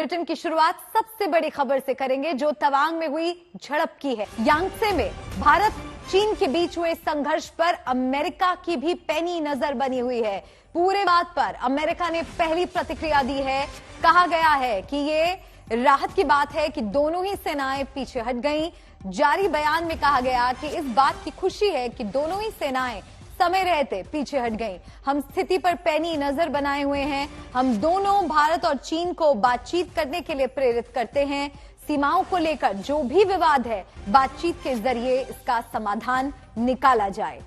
Bulletin की शुरुआत सबसे बड़ी खबर से करेंगे जो तवांग में हुई झड़प की है। यांगत्से में भारत चीन के बीच हुए संघर्ष पर अमेरिका की भी पैनी नजर बनी हुई है। पूरे बात पर अमेरिका ने पहली प्रतिक्रिया दी है। कहा गया है कि ये राहत की बात है कि दोनों ही सेनाएं पीछे हट गईं। जारी बयान में कहा गया कि इस बात की खुशी है कि दोनों ही सेनाएं समय रहते पीछे हट गईं। हम स्थिति पर पैनी नजर बनाए हुए हैं। हम दोनों भारत और चीन को बातचीत करने के लिए प्रेरित करते हैं। सीमाओं को लेकर जो भी विवाद है, बातचीत के जरिए इसका समाधान निकाला जाए।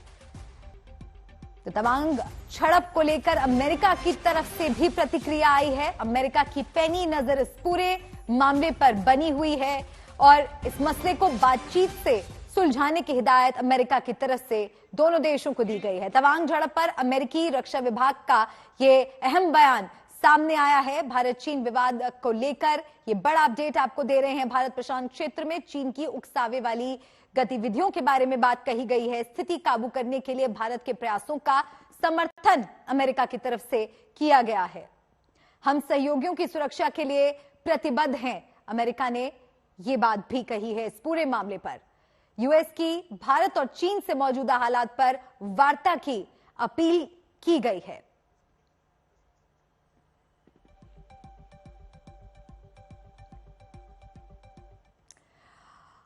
तो तवांग झड़प को लेकर अमेरिका की तरफ से भी प्रतिक्रिया आई है। अमेरिका की पैनी नजर इस पूरे मामले पर बनी हुई है और इस मसले को बातचीत से सुलझाने की हिदायत अमेरिका की तरफ से दोनों देशों को दी गई है। तवांग झड़प पर अमेरिकी रक्षा विभाग का ये अहम बयान सामने आया है। भारत चीन विवाद को लेकर ये बड़ा अपडेट आपको दे रहे हैं। भारत प्रशांत क्षेत्र में चीन की उकसावे वाली गतिविधियों के बारे में बात कही गई है। स्थिति काबू करने के लिए भारत के प्रयासों का समर्थन अमेरिका की तरफ से किया गया है। हम सहयोगियों की सुरक्षा के लिए प्रतिबद्ध हैं, अमेरिका ने यह बात भी कही है। इस पूरे मामले पर यूएस की भारत और चीन से मौजूदा हालात पर वार्ता की अपील की गई है।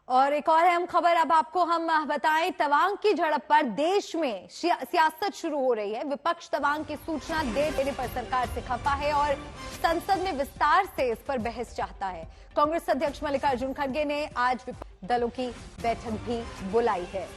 और एक और अहम खबर अब आपको हम बताएं। तवांग की झड़प पर देश में सियासत शुरू हो रही है। विपक्ष तवांग की सूचना देने पर सरकार से खफा है और संसद में विस्तार से इस पर बहस चाहता है। कांग्रेस अध्यक्ष मल्लिकार्जुन खड़गे ने आज विपक्षी दलों की बैठक भी बुलाई है।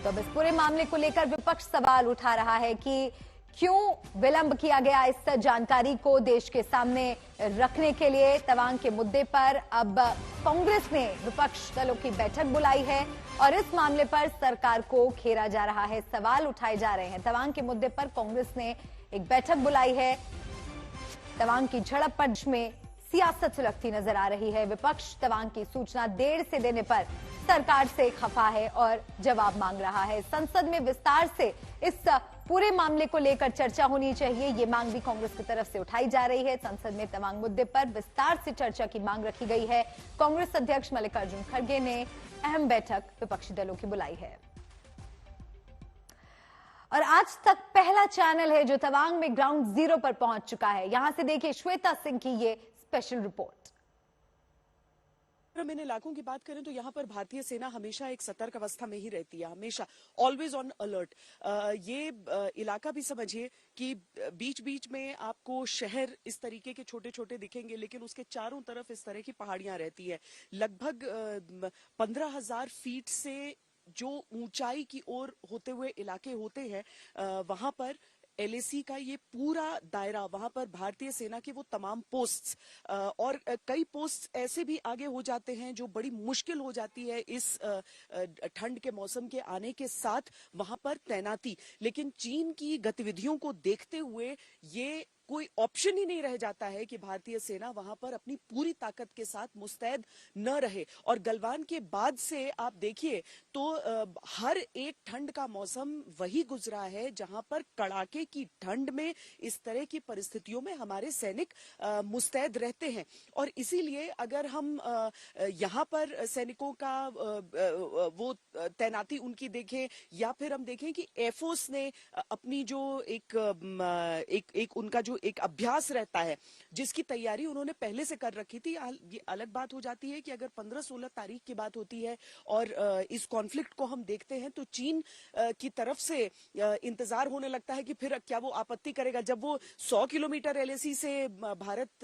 तो अब इस पूरे मामले को लेकर विपक्ष सवाल उठा रहा है कि क्यों विलंब किया गया इस जानकारी को देश के सामने रखने के लिए। तवांग के मुद्दे पर अब कांग्रेस ने विपक्ष दलों की बैठक बुलाई है और इस मामले पर सरकार को घेरा जा रहा है। सवाल उठाए जा रहे हैं। तवांग के मुद्दे पर कांग्रेस ने एक बैठक बुलाई है। तवांग की झड़प पर में सियासत सुलगती नजर आ रही है। विपक्ष तवांग की सूचना देर से देने पर सरकार से खफा है और जवाब मांग रहा है। संसद में विस्तार से इस पूरे मामले को लेकर चर्चा होनी चाहिए, ये मांग भी कांग्रेस की तरफ से उठाई जा रही है। संसद में तवांग मुद्दे पर विस्तार से चर्चा की मांग रखी गई है। कांग्रेस अध्यक्ष मल्लिकार्जुन खड़गे ने अहम बैठक विपक्षी दलों की बुलाई है। और आज तक पहला चैनल है जो तवांग में ग्राउंड जीरो पर पहुंच चुका है। यहां से देखिए श्वेता सिंह की ये स्पेशल रिपोर्ट। अगर इन इलाकों की बात करें तो यहाँ पर भारतीय सेना हमेशा एक सतर्क अवस्था में ही रहती है, हमेशा ऑलवेज ऑन अलर्ट। ये इलाका भी समझिए कि बीच बीच में आपको शहर इस तरीके के छोटे छोटे दिखेंगे, लेकिन उसके चारों तरफ इस तरह की पहाड़ियां रहती है। लगभग 15,000 फीट से जो ऊंचाई की ओर होते हुए इलाके होते हैं, वहां पर एलएसी का ये पूरा दायरा, वहां पर भारतीय सेना के वो तमाम पोस्ट्स और कई पोस्ट ऐसे भी आगे हो जाते हैं जो बड़ी मुश्किल हो जाती है इस ठंड के मौसम के आने के साथ वहां पर तैनाती। लेकिन चीन की गतिविधियों को देखते हुए ये कोई ऑप्शन ही नहीं रह जाता है कि भारतीय सेना वहां पर अपनी पूरी ताकत के साथ मुस्तैद न रहे। और गलवान के बाद से आप देखिए तो हर एक ठंड का मौसम वही गुजरा है जहां पर कड़ाके की ठंड में इस तरह की परिस्थितियों में हमारे सैनिक मुस्तैद रहते हैं। और इसीलिए अगर हम यहाँ पर सैनिकों का वो तैनाती उनकी देखें या फिर हम देखें कि एयरफोर्स ने अपनी जो एक उनका जो एक अभ्यास रहता है जिसकी तैयारी उन्होंने पहले से कर रखी थी। ये अलग बात हो जाती है कि अगर 15-16 तारीख की बात होती है और इस कॉन्फ्लिक्ट को हम देखते हैं तो चीन की तरफ से इंतजार होने लगता है कि फिर क्या वो आपत्ति करेगा। जब वो 100 किलोमीटर एलएसी से भारत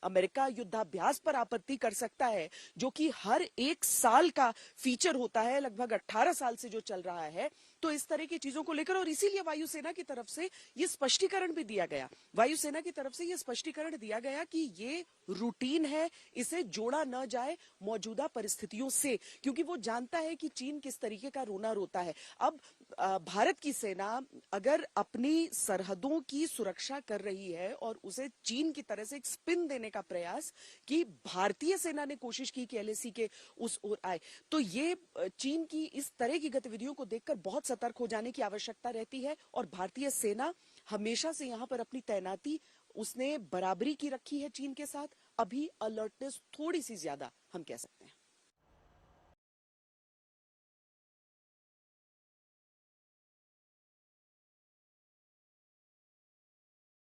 अमेरिका युद्धाभ्यास पर आपत्ति कर सकता है, जो कि हर एक साल का फीचर होता है, लगभग 18 साल से जो चल रहा है, तो इस तरह की चीजों को लेकर और इसीलिए वायुसेना की तरफ से ये स्पष्टीकरण भी दिया गया। वायुसेना की तरफ से ये स्पष्टीकरण दिया गया कि ये रूटीन है, इसे जोड़ा न जाए मौजूदा परिस्थितियों से, क्योंकि वो जानता है कि चीन किस तरीके का रोना रोता है। अब भारत की सेना अगर अपनी सरहदों की सुरक्षा कर रही है और उसे चीन की तरह से एक स्पिन देने का प्रयास कि भारतीय सेना ने कोशिश की कि एलएसी के उस ओर आए, तो ये चीन की इस तरह की गतिविधियों को देखकर बहुत सतर्क हो जाने की आवश्यकता रहती है। और भारतीय सेना हमेशा से यहाँ पर अपनी तैनाती उसने बराबरी की रखी है चीन के साथ, अभी अलर्टनेस थोड़ी सी ज्यादा हम कह सकते हैं।